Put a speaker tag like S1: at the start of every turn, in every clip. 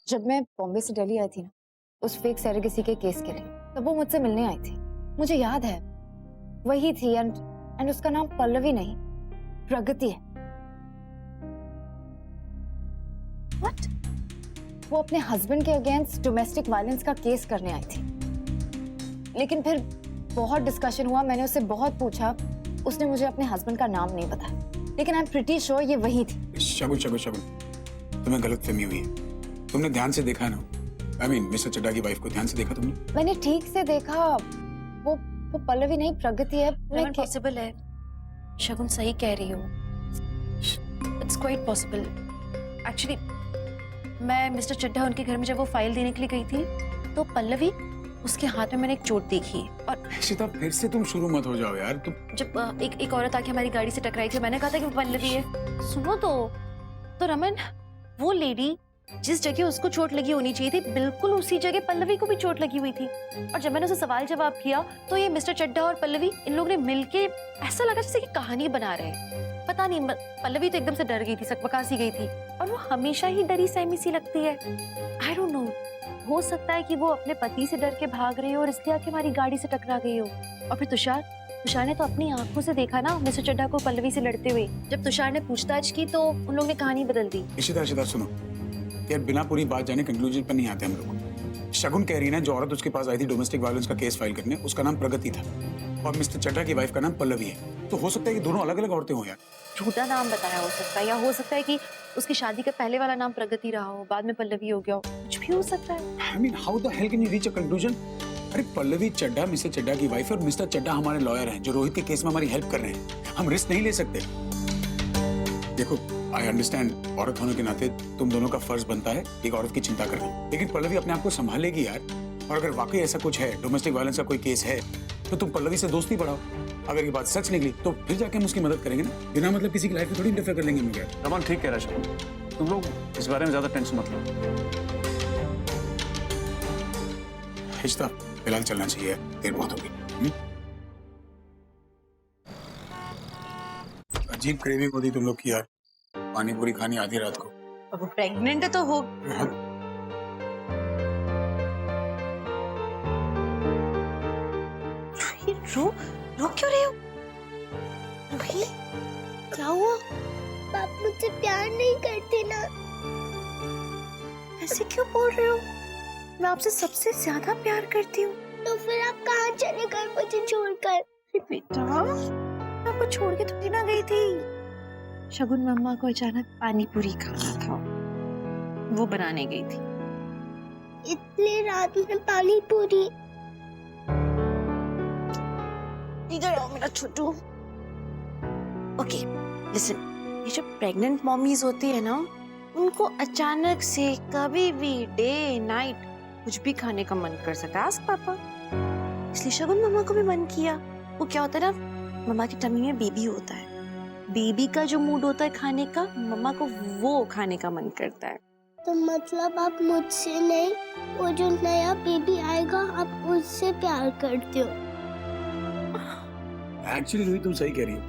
S1: जब मैं बॉम्बे से दिल्ली आई थी ना, उस फेक सेरेगेसी के केस के लिए, तब वो मुझसे मिलने आई थी। मुझे याद है वही थी। एंड उसका नाम पल्लवी नहीं, प्रगति है। व्हाट? वो अपने हस्बैंड के अगेंस्ट डोमेस्टिक वायलेंस का केस करने आई थी। लेकिन फिर बहुत डिस्कशन हुआ, मैंने उससे बहुत पूछा, उसने मुझे अपने हस्बैंड का नाम नहीं बताया, लेकिन आई एम प्रीटी श्योर ये वही थी।
S2: शगुन शगुन शगुन, तुम्हें गलतफहमी हुई है। तुमने ध्यान से देखा ना? I mean, मिस्टर चड्ढा की वाइफ को ध्यान से देखा तुमने?
S1: मैंने ठीक से देखा, वो पल्लवी नहीं प्रगति है।
S3: पॉसिबल है, शगुन सही कह रही हो। It's quite possible. एक्चुअली मैं मिस्टर चड्ढा उनके घर में जब वो फाइल देने के लिए गई थी तो पल्लवी, उसके हाथ में मैंने एक चोट देखी और
S2: इशिता, फिर से तुम शुरू मत हो जाओ यार। तुम
S3: जब एक औरत आके हमारी गाड़ी से टकराई थी, मैंने कहा था कि वो पल्लवी है। सुनो तो रमन, वो लेडी जिस जगह उसको चोट लगी होनी चाहिए थी, बिल्कुल उसी जगह पल्लवी को भी चोट लगी हुई थी। और जब मैंने उसे सवाल जवाब किया तो ये मिस्टर चड्ढा और पल्लवी, इन लोगों ने मिलके ऐसा लगा जैसे कि कहानी बना रहे हैं। पता नहीं, पल्लवी तो एकदम से डर गई थी, सकपका सी गई थी, और वो हमेशा ही डरी सहमी सी लगती है। आई डोंट नो, हो सकता है कि वो अपने पति से डर के भाग रही हो और इसलिए आके हमारी गाड़ी से टकरा गई हो। और फिर तुषार ने तो अपनी आंखों से देखा ना मिस्टर चड्ढा को पल्लवी से लड़ते हुए। जब तुषार ने पूछताछ की तो उन लोगों ने कहानी बदल दी।
S2: इशिता सुनो यार, बिना पूरी बात जाने कंक्लूजन पर नहीं आते हम लोग। शगुन कह रही है ना, जो औरत उसके पास आई थी डोमेस्टिक वायलेंस का केस फाइल करने, उसका नाम प्रगति था और मिस्टर चड्ढा की वाइफ का नाम पल्लवी है। तो हो सकता है कि दोनों अलग अलग औरतें हो यार।
S3: झूठा नाम बताया हो सकता है, या हो सकता है कि उसकी शादी का पहले वाला नाम प्रगति रहा हो, बाद में पल्लवी हो गया हो, कुछ भी हो सकता है।
S2: I mean, how the hell can you reach a conclusion? अरे पल्लवी चड्ढा मिस्टर चड्ढा की वाइफ है और मिस्टर चड्ढा हमारे लॉयर हैं जो रोहित के केस में हमारी हेल्प कर रहे हैं। हम रिस्क नहीं ले सकते। देखो, आई अंडरस्टैंड, औरत होने के नाते तुम दोनों का फर्ज बनता है एक औरत की चिंता करना, लेकिन पल्लवी अपने आप को संभालेगी यार। और अगर वाकई ऐसा कुछ है, डोमेस्टिक वायलेंस का कोई केस है, तो तुम पल्लवी से दोस्ती बढ़ाओ। अगर ये बात सच निकली तो फिर जाके हम उसकी मदद करेंगे ना, बिना मतलब किसी की लाइफ में थोड़ी इंटरफेयर कर लेंगे हम यार।
S4: रमन ठीक कह रहा है शगुन, तुम लोग इस बारे में ज्यादा टेंशन मत लो।
S2: हिस्सा फिलहाल चलना चाहिए, देर बहुत होगी। अजीब क्रेविंग होती तुम लोग की यार, पानी पूरी खानी आधी रात को।
S5: अब वो प्रेग्नेंट है तो हो। रो क्यों रही हो? रूही, क्या हुआ?
S6: आप मुझसे प्यार नहीं करते ना।
S5: ऐसे क्यों बोल रहे हो? मैं आपसे सबसे ज्यादा प्यार करती हूँ।
S6: तो फिर आप कहाँ चले गए मुझे छोड़कर?
S5: बेटा, मैं आपको छोड़ के थोड़ी ना गई थी। शगुन मम्मा को अचानक पानी पूरी खाना था, वो बनाने गई थी।
S6: इतनी रात में पानी पूरी?
S5: इधर आओ मेरा छोटू। ओके लिसन, ये जो प्रेग्नेंट मॉमीज होती है ना, उनको अचानक से कभी भी डे नाइट कुछ भी खाने का मन कर सकता है। आस्क पापा। इसलिए शगुन मम्मा को भी मन किया। वो क्या होता है ना, मम्मा की टमी में बेबी होता है, बेबी का जो मूड होता है खाने का, मम्मा को वो खाने का मन करता है।
S6: तो मतलब आप मुझसे नहीं, वो जो नया बेबी आएगा आप उससे प्यार करते हो?
S2: एक्चुअली रूही तुम सही कह रही हो,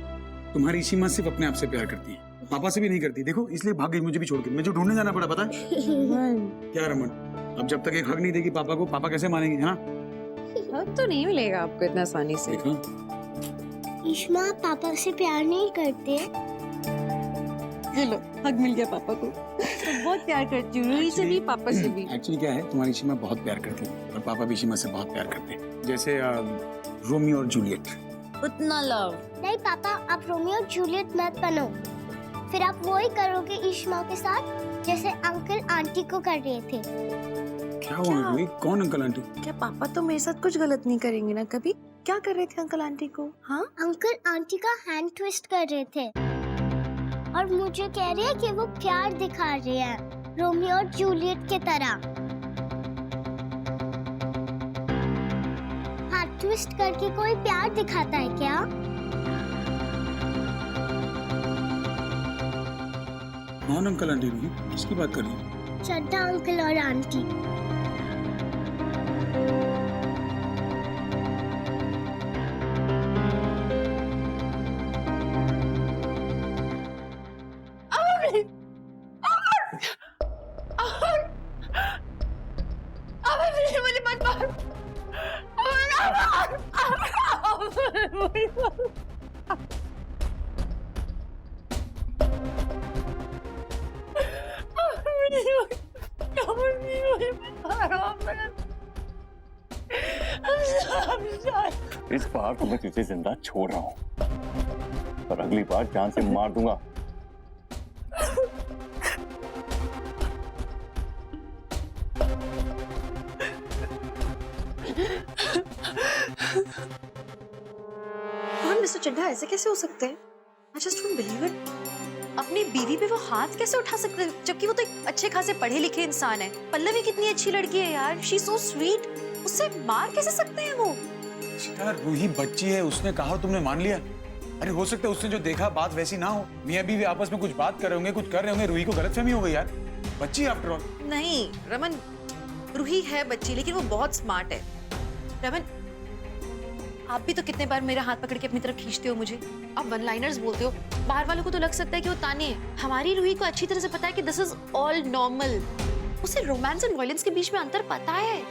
S2: तुम्हारी सीमा सिर्फ अपने आप से प्यार करती है, पापा से भी नहीं करती। देखो इसलिए भाग गई मुझे भी छोड़ के, मुझे ढूंढने जाना पड़ा, पता है? क्या रमन, अब जब तक एक हक नहीं देगी पापा को, पापा कैसे मानेंगे? हाँ,
S5: हक तो नहीं मिलेगा आपको इतना आसानी से।
S2: देखो
S6: इश्मा, पापा से प्यार नहीं करते?
S5: ये लो, हक मिल गया पापा को। तो बहुत प्यार करती हूँ रूही से भी, पापा से भी।
S2: एक्चुअली क्या है, तुम्हारी सीमा बहुत प्यार करती है और पापा भी सीमा से बहुत प्यार करते हैं, जैसे रोमियो और जूलियट।
S5: उतना लव
S6: नहीं पापा, आप रोमियो और जूलियट मत बनो, फिर आप वो ही करोगे इश्मा के साथ जैसे अंकल आंटी को कर रहे थे।
S2: क्या हुआ रूही, कौन अंकल आंटी?
S5: क्या पापा तो मेरे साथ कुछ गलत नहीं करेंगे ना कभी? क्या कर रहे थे अंकल आंटी को? हाँ,
S6: अंकल आंटी का हैंड ट्विस्ट कर रहे थे और मुझे कह रहे हैं कि वो प्यार दिखा रहे हैं रोमियो और जूलियट की तरह। हाथ ट्विस्ट करके कोई प्यार दिखाता है क्या?
S2: कौन अंकल आंटी रूही, किसकी बात कर रही है?
S6: चड्ढा अंकल और आंटी।
S7: इस बार तो मैं तुझे जिंदा छोड़ रहा हूँ, पर अगली बार जान से मार दूंगा।
S5: मिस्टर चड्ढा ऐसे कैसे हो सकते हैं? I just don't believe it.
S3: अपनी बीवी पे वो हाथ कैसे उठा सकते हैं, जबकि वो तो एक अच्छे खासे पढ़े लिखे इंसान है। पल्लवी कितनी अच्छी लड़की है यार, शी सो स्वीट। उससे मार कैसे सकते हैं वो?
S2: यार रूही बच्ची है, उसने कहा और तुमने मान लिया। अरे हो सकता है उसने जो देखा बात वैसी ना हो, मियां बीवी आपस में कुछ बात कर रहे होंगे, कुछ कर रहे होंगे, रूही को गलतफहमी हो गई यार। बच्ची आफ्टर ऑल।
S3: नहीं रमन, रूही है बच्ची लेकिन वो बहुत स्मार्ट है। रमन, आप भी तो कितने बार मेरा हाथ पकड़ के अपनी तरफ खींचते हो मुझे। आप वन लाइनर्स बोलते हो, बाहर वालों को तो लग सकता है कि वो ताने हैं। हमारी रूही को अच्छी तरह से पता है कि दिस इज ऑल नॉर्मल। उसे रोमांस एंड वायलेंस के बीच में अंतर पता है।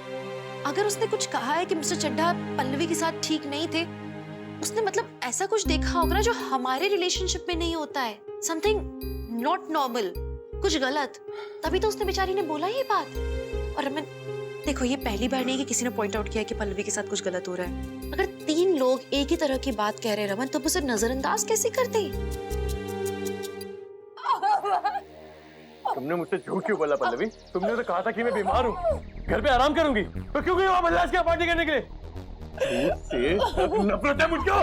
S3: अगर उसने कुछ कहा है कि मिस्टर चड्ढा पल्लवी के साथ ठीक नहीं थे, उसने मतलब ऐसा कुछ देखा होगा ना जो हमारे रिलेशनशिप में नहीं होता है। समथिंग नॉट नॉर्मल, कुछ गलत, तभी तो उसने बेचारी ने बोला ये बात। और रमन देखो, ये पहली बार नहीं कि किसी ने पॉइंट आउट किया कि पल्लवी के साथ कुछ गलत हो रहा है। अगर 3 लोग एक ही तरह की बात कह रहे हैं रमन, तो उसे नजरअंदाज कैसे करते?
S7: तुमने मुझसे झूठ क्यों बोला पल्लवी? तुमने तो कहा था कि मैं बीमार हूँ, घर पे आराम करूंगी, तो क्यों गई वहां बल्लास की पार्टी करने के लिए? झूठ से नफरत है मुझको।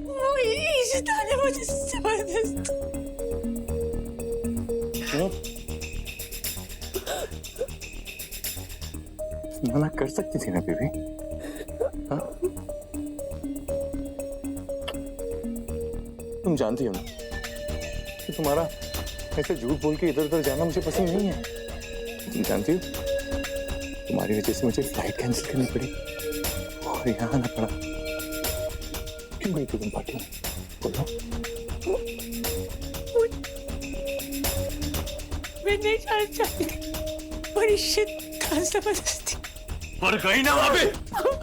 S5: वो इशिता ने मुझे जबरदस्त
S7: मना कर सकती थी ना बेबी। हाँ? तुम जानती हो ना कि तुम्हारा ऐसे झूठ बोल के इधर उधर जाना मुझे पसंद नहीं है। तुम जानती हो तुम्हारी वजह से मुझे फ्लाइट कैंसिल करनी पड़ी और यहाँ आना पड़ा। क्यों गई थी तुम पार्टी में? बोलो।
S5: मैं नहीं जानना चाहती, बड़ी जबरदस्ती।
S7: और गई ना वहां पे?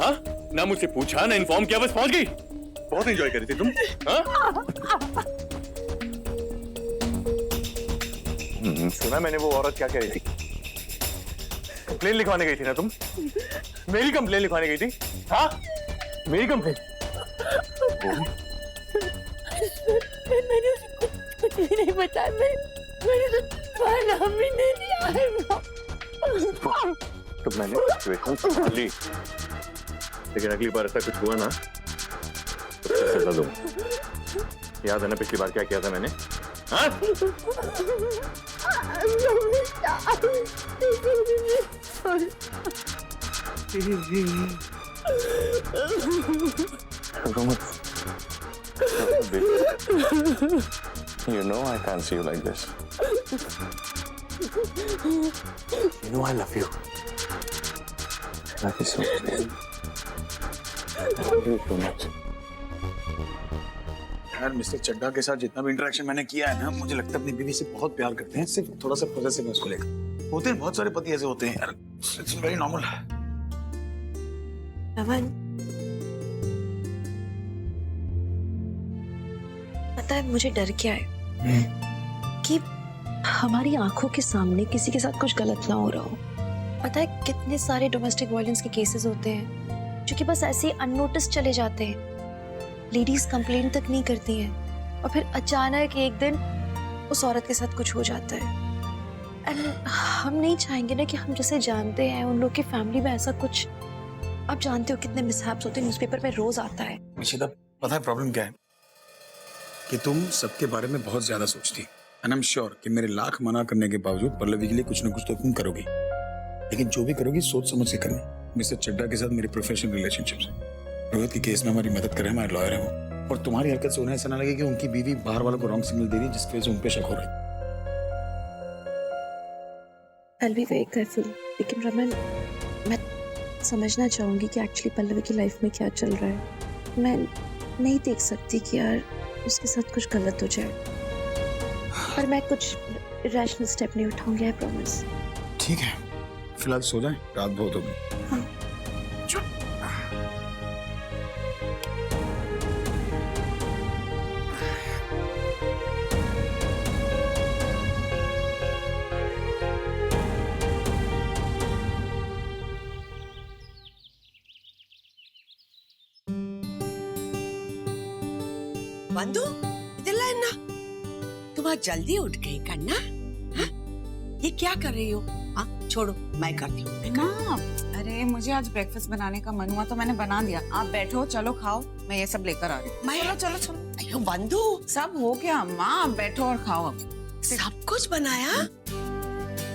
S7: हाँ? ना मुझसे पूछा ना इन्फॉर्म किया, बस पहुंच गई। बहुत एंजॉय कर रही थी तुम। हाँ? सुना मैंने वो औरत क्या कह रही थी? कंप्लेन लिखवाने गई थी ना तुम? मेरी कंप्लेन लिखवाने गई थी? हाँ? मेरी कंप्लेन?
S5: मैंने उसे कुछ भी नहीं बताया। मैंने तो तुम्हारा नाम भी नहीं लिया है।
S7: तो मैंने सिचुएशन संभाल ली, लेकिन अगली बार ऐसा कुछ हुआ ना तो सजा दूंगा। याद है ना पिछली बार क्या किया था मैंने? हाँ? You know I can't see you like this. You know I love you. Love you so much. I love you so much.
S2: यार मिस्टर चड्ढा के साथ जितना भी इंटरेक्शन मैंने किया है ना, मुझे लगता है अपनी बीवी से बहुत प्यार करते हैं। सिर्फ थोड़ा सा पॉसेसिव है उसको लेकर। होते हैं बहुत सारे पति ऐसे होते हैं यार, इट्स वेरी नॉर्मल।
S5: रमन, पता है मुझे डर क्या है? कि हमारी आंखों के सामने किसी के साथ कुछ गलत ना हो रहा हो। पता है कितने सारे डोमेस्टिक वायलेंस के केसेस होते हैं जो कि बस ऐसे ही अननोटिस चले जाते हैं। लेडीज कंप्लेन तक नहीं करती हैं और फिर अचानक एक दिन उस औरत के साथ कुछ हो जाता है। एंड हम नहीं चाहेंगे ना कि हम जैसे जानते हैं उन लोग की फैमिली में ऐसा कुछ। आप जानते हो कितने मिसहैप्स होते हैं, न्यूज़पेपर में रोज आता है।
S2: निशिता, पता है प्रॉब्लम क्या है? कि तुम सबके बारे में बहुत ज्यादा सोचती, एंड आई एम श्योर कि मेरे लाख मना करने के बावजूद पल्लवी के लिए कुछ ना कुछ तो तुम करोगी, लेकिन जो भी करोगी सोच समझ के करना। मिस्टर चड्ढा के साथ मेरी प्रोफेशनल रिलेशनशिप्स है, रोहित के केस में हमारी मदद कर रहे हैं, हमारे लॉयर हैं, और तुम्हारी हरकत से उन्हें ऐसा ना लगे कि उनकी बीवी बाहर वालों को रॉन्ग सिग्नल दे रही है जिसकी वजह से उन पे शक हो रहा है।
S5: I'll be very careful. लेकिन रमन, मैं समझना चाहूंगी कि एक्चुअली पल्लवी की लाइफ में क्या चल रहा है। मैं नहीं देख सकती कि यार उसके साथ कुछ गलत हो जाए, पर मैं कुछ रैशनल स्टेप नहीं उठाऊंगी, आई प्रॉमिस।
S2: ठीक है, फिलहाल सो जाए, रात बहुत होगी।
S8: बंधु इधर ला ना, तुम आज जल्दी उठ गई करना। हाँ? ये क्या कर रही हो? हाँ छोड़ो, मैं करती हूँ।
S9: माँ, अरे मुझे आज ब्रेकफास्ट बनाने का मन हुआ तो मैंने बना दिया। आप बैठो, चलो खाओ, मैं ये सब लेकर आ रही हूँ। चलो चलो चलो।
S8: अयो बंधु,
S9: सब हो गया अम्मा, आप बैठो और खाओ अब।
S8: सब कुछ बनाया?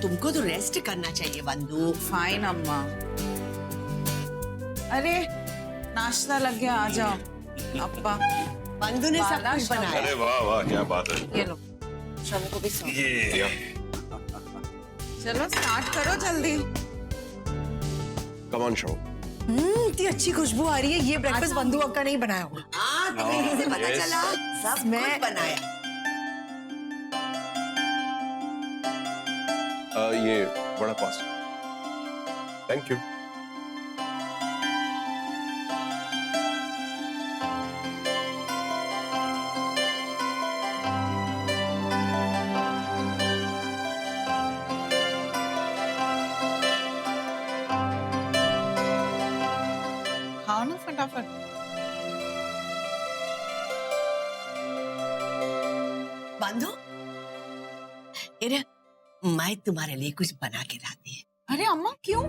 S8: तुमको तो रेस्ट करना चाहिए बंधु।
S9: फाइन अम्मा। अरे नाश्ता लग गया, आ जाओ। अब्बा
S8: बंधु ने सब कुछ बनाया।
S7: अरे वाह वाह, क्या बात है।
S9: ये लो, शब को भी सौंप।
S7: ये
S9: चलो स्टार्ट करो जल्दी।
S7: Come on show.
S10: इतनी अच्छी खुशबू आ रही है। ये ब्रेकफास्ट बंधु अक्का नहीं बनाया होगा।
S8: हाँ तुम्हें कैसे पता चला? सब मैं बनाया।
S7: ये बड़ा पास। Thank you.
S9: खाओ ना फटाफट।
S8: बंधु, मैं तुम्हारे लिए कुछ बना के लाती है।
S9: अरे अम्मा क्यों?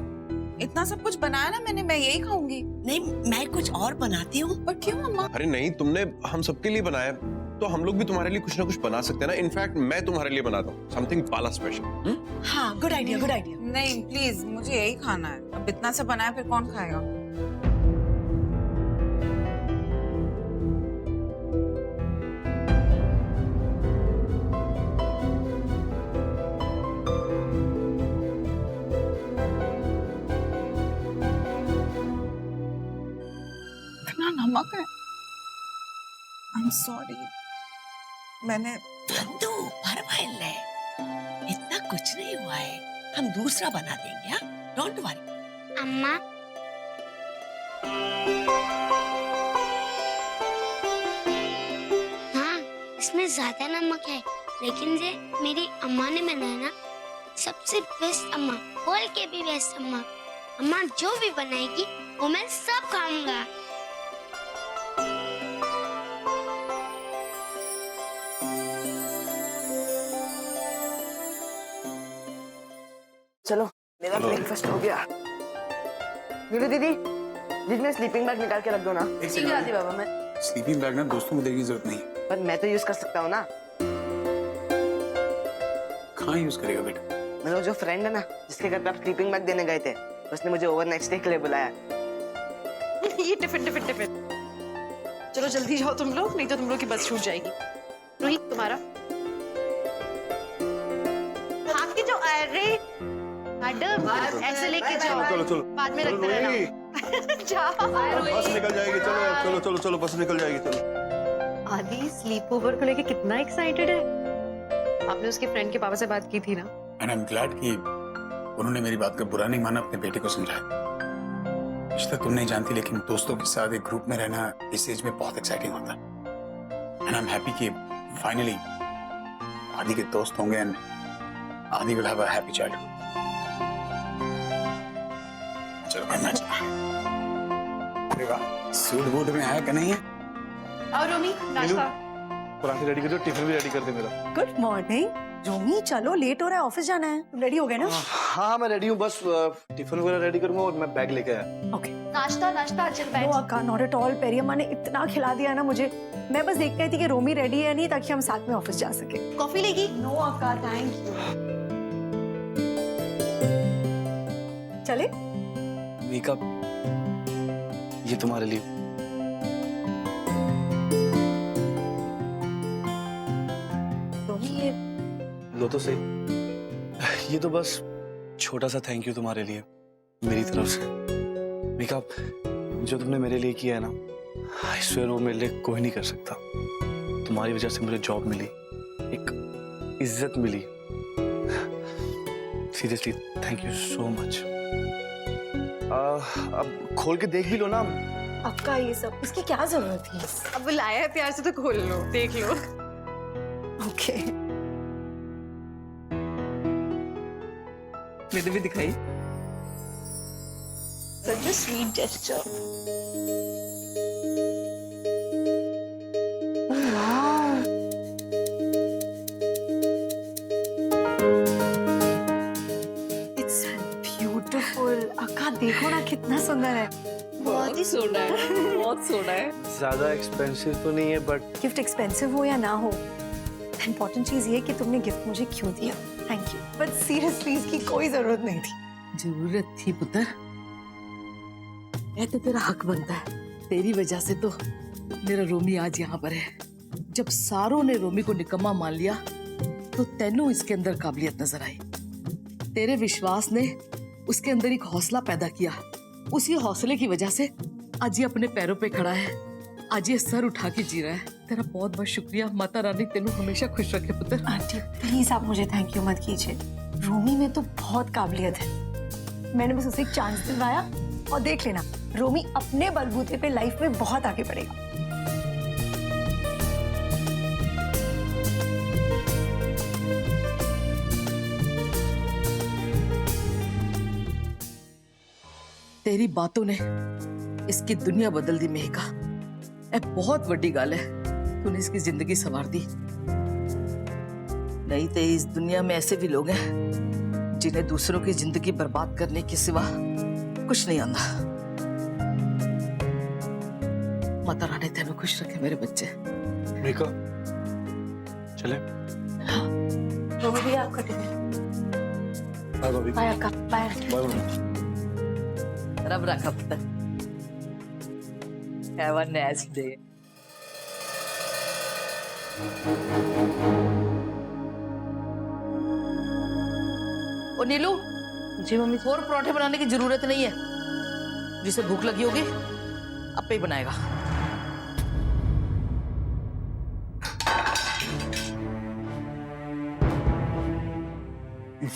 S9: इतना सब कुछ बनाया ना मैंने, मैं यही खाऊंगी।
S8: नहीं, मैं कुछ और बनाती हूँ।
S9: पर क्यों अम्मा?
S7: अरे नहीं, तुमने हम सबके लिए बनाया तो हम लोग भी तुम्हारे लिए कुछ ना कुछ बना सकते हैं ना। इनफैक्ट मैं तुम्हारे लिए बनाता हूँ समथिंग पाला स्पेशल।
S8: हाँ गुड आइडिया, गुड आइडिया।
S9: नहीं प्लीज, मुझे यही खाना है। अब इतना सब बनाया फिर कौन खाएगा? इतना नमक है। I'm sorry। मैंने
S8: बंधु परवाइल्ले, इतना कुछ नहीं हुआ है, हम दूसरा बना देंगे। हाँ डोंट वरी।
S6: अम्मा, हाँ इसमें ज्यादा नमक है, लेकिन ये मेरी अम्मा ने बनाया ना, सबसे बेस्ट अम्मा, बोल के भी बेस्ट अम्मा। अम्मा जो भी बनाएगी वो मैं सब खाऊंगा।
S10: चलो मेरा ब्रेकफास्ट हो गया। नीलू दीदी, फ्रिज में स्लीपिंग बैग निकाल के रख दो ना।
S2: ठीक है आदि बाबा, मैं स्लीपिंग बैग ना दोस्तों को देने की जरूरत नहीं है।
S10: पर मैं तो यूज कर सकता हूँ ना।
S2: कहाँ यूज करेगा बेटा?
S10: मेरा जो फ्रेंड है ना, जिसके घर पे आप स्लीपिंग बैग देने गए थे, उसने मुझे ओवरनाइट स्टे के लिए बुलाया।
S5: ये टिफिन टिफिन टिफिन। चलो जल्दी जाओ तुम लोग, नहीं तो तुम लोग की बस छूट जाएगी। रोहित तुम्हारा भाग के जाओ। अरे मैडम ऐसे लेके जाओ,
S11: चलो चलो
S5: बाद में रखते रहना। जाओ
S11: बस निकल जाएगी। चलो चलो चलो चलो, बस निकल जाएगी। चलो।
S3: आदि स्लीप ओवर को लेके कितना एक्साइटेड है। आपने उसके फ्रेंड के पापा से बात की थी ना?
S2: एंड आई एम ग्लैड कि उन्होंने मेरी बात का बुरा नहीं माना, अपने बेटे को समझाया। रिश्ता तुम नहीं जानती, लेकिन दोस्तों के साथ एक ग्रुप में रहना इस एज में बहुत एक्साइटिंग होता है। एंड आई एम हैप्पी कि फाइनली आदि के दोस्त होंगे एंड आदि will have a happy childhood. चलो करना चाहिए। अरे वाह, सूट बूट में आया कि नहीं है?
S5: आओ रोमी, नाश्ता।
S7: पराठे रेडी कर दो, टिफिन भी रेडी कर दे मेरा।
S10: Good morning. रोमी चलो, लेट हो रहा है, ऑफिस जाना है। तुम रेडी हो गए ना?
S11: हाँ मैं रेडी हूँ, बस टिफिन वगैरह रेडी करूंगा और मैं बैग लेके आया।
S10: ओके।
S5: नाश्ता नाश्ता चल
S10: नो
S5: बैठ।
S10: अक्का, नॉट एट ऑल। पेरियम्मा ने इतना खिला दिया ना मुझे। मैं बस देख रही थी कि रोमी रेडी है नहीं, ताकि हम साथ में ऑफिस जा सके।
S5: कॉफी लेगी?
S10: नो अक्का, थैंक यू। चले?
S11: मेकअप ये तुम्हारे लिए।
S10: रोमी ये
S11: लो तो सही। ये तो बस छोटा सा थैंक यू तुम्हारे लिए मेरी तरफ से। मेकअप जो तुमने मेरे लिए किया है ना, आई स्वेयर वो मेरे लिए कोई नहीं कर सकता। तुम्हारी वजह से मुझे जॉब मिली, एक इज्जत मिली, seriously thank you so much. अब खोल के देख भी लो ना।
S10: आपका ये सब इसकी क्या जरूरत थी?
S3: अब बुलाया है प्यार से तो खोल लो, देख लो।
S10: ओके
S9: मैंने भी दिखाई।
S5: Such a sweet gesture.
S10: It's beautiful. अक्का देखो ना कितना सुंदर है।
S5: बहुत ही सोना है, बहुत सोना है।
S11: ज्यादा एक्सपेंसिव तो नहीं है बट
S10: गिफ्ट एक्सपेंसिव हो या ना हो, इम्पोर्टेंट चीज ये कि तुमने गिफ्ट मुझे क्यों दिया। थैंक यू, बट सीरियसली इसकी कोई जरूरत नहीं थी।
S8: जरूरत थी पुत्र, ये तो तेरा हक बनता है। तेरी वजह से तो मेरा रोमी आज यहाँ पर है। जब सारों ने रोमी को निकम्मा मान लिया तो तेनू इसके अंदर काबिलियत नजर आई। तेरे विश्वास ने उसके अंदर एक हौसला पैदा किया। उसी हौसले की वजह से आज ये अपने पैरों पे खड़ा है, आज ये सर उठा के जी रहा है। तेरा बहुत बहुत शुक्रिया। माता रानी तेनू हमेशा खुश रखे पुत्र।
S10: आंटी प्लीज आप मुझे थैंक यू मत कीजिए। रोमी में तो बहुत काबिलियत है, मैंने बस उसे एक चांस दिलवाया और देख लेना रोमी अपने बलबूते पे लाइफ में बहुत आगे बढ़ेगा।
S8: तेरी बातों ने इसकी दुनिया बदल दी मेहका। ए बहुत बड़ी गल है, तूने इसकी जिंदगी संवार दी। नहीं तो इस दुनिया में ऐसे भी लोग हैं जिन्हें दूसरों की जिंदगी बर्बाद करने के सिवा कुछ नहीं आंदा। माता रानी तेनू खुश रखे मेरे बच्चे।
S11: मेका चले।
S10: रोमी भी आपका टिफिन।
S11: बाय भाभी।
S10: बाय अक्का। बाय।
S11: Bye mummy.
S8: रब रखा पुत्र। Have a nice day. ओ नीलू।
S10: जी मम्मी।
S8: और पराठे बनाने की जरूरत नहीं है, जिसे भूख लगी होगी आपे ही बनाएगा।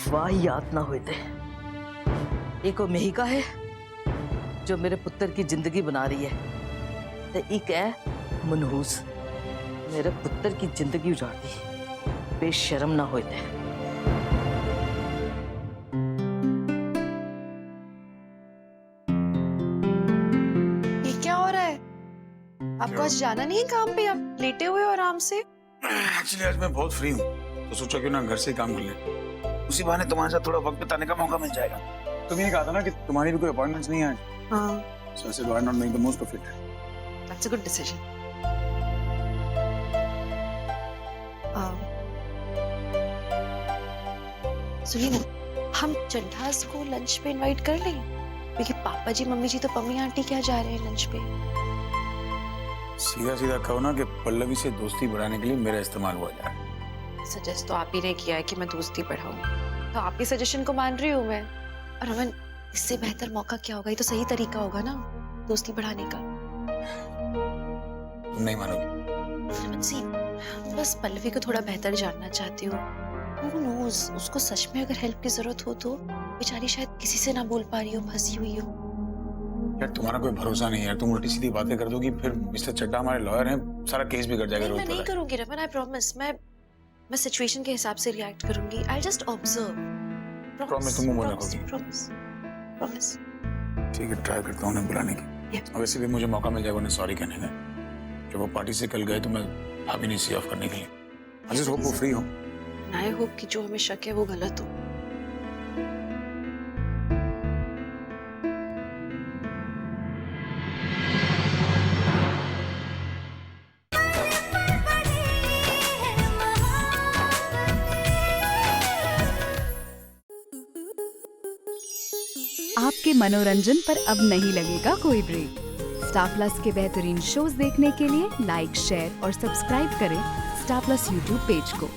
S8: वाह याद ना होते। एक वो मेहिका है जो मेरे पुत्र की जिंदगी बना रही है, ते एक है मनहूस मेरे पुत्र की जिंदगी उजाड़ती। बेशर्म ना होते।
S5: ये क्या हो रहा है? आपको आज जाना नहीं है काम पे? आप लेटे हुए हो आराम से।
S2: एक्चुअली आज मैं बहुत फ्री हूँ, तो सोचा क्यों ना घर से ही काम कर ले। उसी बहाने तुम्हारे साथ थोड़ा वक्त बिताने का मौका मिल जाएगा।
S4: तुमने कहा था ना कि तुम्हारी भी कोई अपॉइंटमेंट्स नहीं है।
S5: हाँ,
S2: So I said, why not make the most of it?
S5: that's a good decision. सुनिए ना, हम चड्ढास को लंच पे इनवाइट कर लें, क्योंकि पापा जी मम्मी जी तो पम्मी आंटी क्या जा रहे हैं लंच पे।
S2: सीधा सीधा कहो ना कि पल्लवी से दोस्ती बढ़ाने के लिए मेरा इस्तेमाल हुआ जा रहा है।
S5: सजेस्ट तो आप ही ने किया है कि मैं दोस्ती बढ़ाऊं, तो आपकी सजेशन को मान रही हूँ मैं। और रमन, इससे बेहतर मौका क्या होगा? ये तो सही तरीका होगा ना दोस्ती बढ़ाने का।
S2: तुम नहीं मानोगी?
S5: रमन सी, बस पल्लवी को थोड़ा बेहतर जानना चाहती हूँ। Who knows, उसको सच में अगर हेल्प की जरूरत हो तो बेचारी शायद किसी से ना बोल पा रही हो, फंसी हुई हो।
S2: यार तुम्हारा कोई भरोसा नहीं है यार। तुम उल्टी सीधी बातें कर दोगी, फिर मिस्टर चड्ढा हमारे लॉयर हैं, सारा केस बिगड़ जाएगा।
S5: मैं नहीं करूंगी रमन, आई प्रॉमिस। मैं सिचुएशन के हिसाब से रिएक्ट करूंगी। I just observe.
S2: Promise, तुम मुंह बंद रखोगी।
S5: प्रॉमिस।
S2: ठीक है, ट्राई करता हूँ उन्हें बुलाने की। और वैसे भी मुझे मौका मिल जाएगा उन्हें सॉरी कहने का। जब वो पार्टी से कल गए तो मैं भाभी नहीं सी ऑफ करने के लिए। आई जस्ट होप वो फ्री हो।
S5: आई होप कि जो हमें शक है वो गलत हो।
S12: आपके मनोरंजन पर अब नहीं लगेगा कोई ब्रेक। स्टार प्लस के बेहतरीन शोज देखने के लिए लाइक, शेयर और सब्सक्राइब करें स्टार प्लस यूट्यूब पेज को।